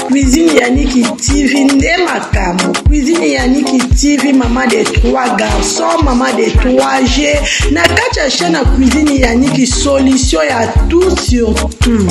Cuisine Yannick TV nde makamo. Cuisine Yannick TV, maman de 3 garçons, maman de 3G. Na kacha chaîne Cuisine Yannick, solution ya tout sur tout.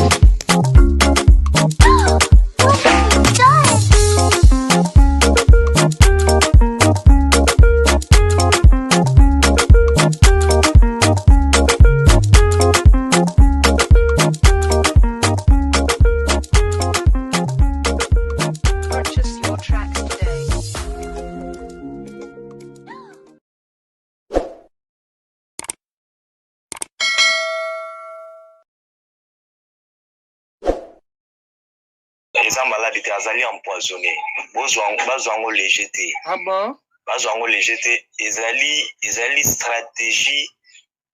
Les malades étaient empoisonnés. Bazouango léger. Ah bon? Bazouango léger. Ezali stratégie.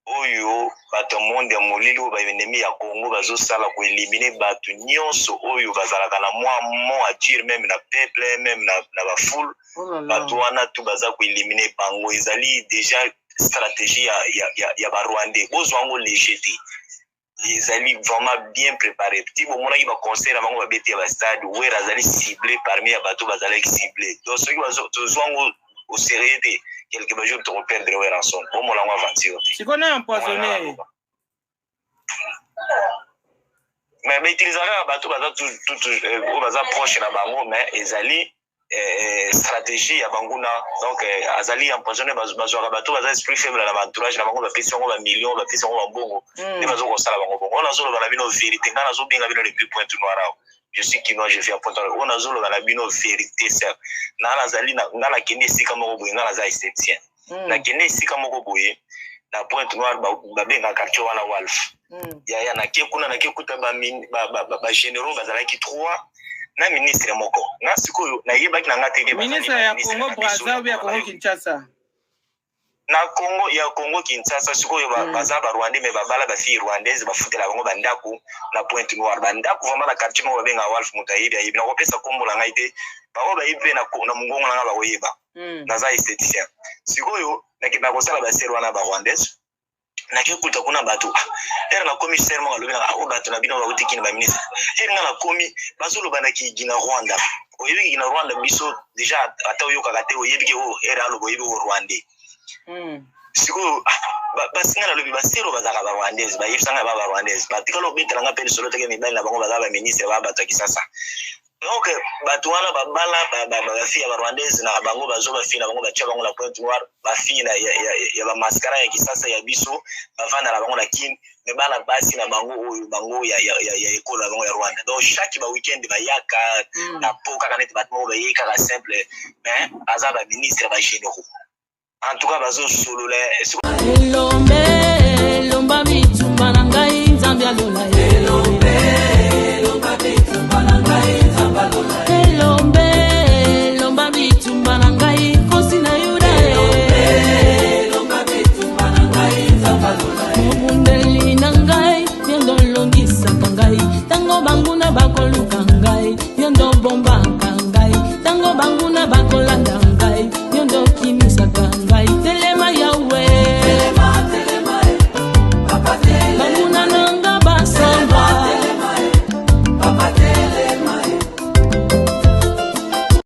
Oyo, bato monde ya molili ba ennemi ya Congo bazo sala ko éliminer bato nyonso oyo bazalaka na moi à dire même na peuple même na ba foule. Bato wana tout baza ko éliminer bango. Ezali déjà stratégie ya ba Rwandais. Bazouango léger. Ils allaient vraiment bien préparés. Petit moment là, il va conseiller avant qu'on va bêter à stade où ils allaient cibler parmi les bateaux, ils allaient cibler. Donc ceux qui vont au sérieux quelques jours pour perdre leur rançon. Bon, on l'a avancé. C'est qu'on a empoisonné. Mais ils allaient à bateau, tout bazar proche na bango, mais ils allaient stratégie à Banguna. Donc azali empoisonné bazouaka bateau, bazar esprit faible à l'entourage, na bango va faire son million, va faire son bongo. Les bateaux comme ça la bango. On a solo dans la bino vérité, on a solo bien la bino depuis point noir. Je suis qui noir, je fais point. On a solo dans la bino vérité ça. Na la zali na la kende si comme boye, na la za septien. Na kende si comme boye, na point noir ba benga quartier wana Wolf. Ya na kekuna na kekuta ba généraux bazala ki 3. Na ministre moko na sikoyo na yebaki na ngate ministre ya Congo Brazza ou ya Congo Kinshasa na Congo ya Congo Kinshasa sikoyo baza ba Rwandais mais babala ba fille rwandaise ba futela bango bandako na Pointe Noire bandako vraiment na quartier mo benga Wolf Mutayibi ayibi na kopesa kombo la ngaite bako ba yipe na mungongo na ba koyeba na za esthéticien sikoyo na kina kosala ba sero na ba Rwandaise na kekuta kuna bato era na commissaire mo alobela ako bato na bino ba utiki na ministre era na komi bazolo banaki gina Rwanda oyebi gina Rwanda biso déjà ata oyoka kate oyebi ke o era alobo oyebi o Rwandais siko basinga na lobi basero bazaka ba Rwandais ba yebisanga ba Rwandais batikalo betela nga pe solo teke mibali na bango bazaba ministre ba bato kisasa. Donc bato wana babala ba fille ba Rwandaise na bango bazo ba fille na bango ba tia bango la Pointe Noire ba fille na ya ba mascara ya kisasa ya biso bavanda na bango na kin me bana basi na bango oyo bango ya école bango ya Rwanda. Donc chaque ba weekend ba yaka na poka kana te batmo ba yeka ka simple mais azaba ministre ba généraux. En tout cas bazo solo le lomba bitumba na ngai nzambe alola lomba bitumba na ngai lomba bitumba na ngai kosi na yuda lomba bitumba na ngai nzambe alola mundeli na ngai nyendo longisa ngai tango bangu na bako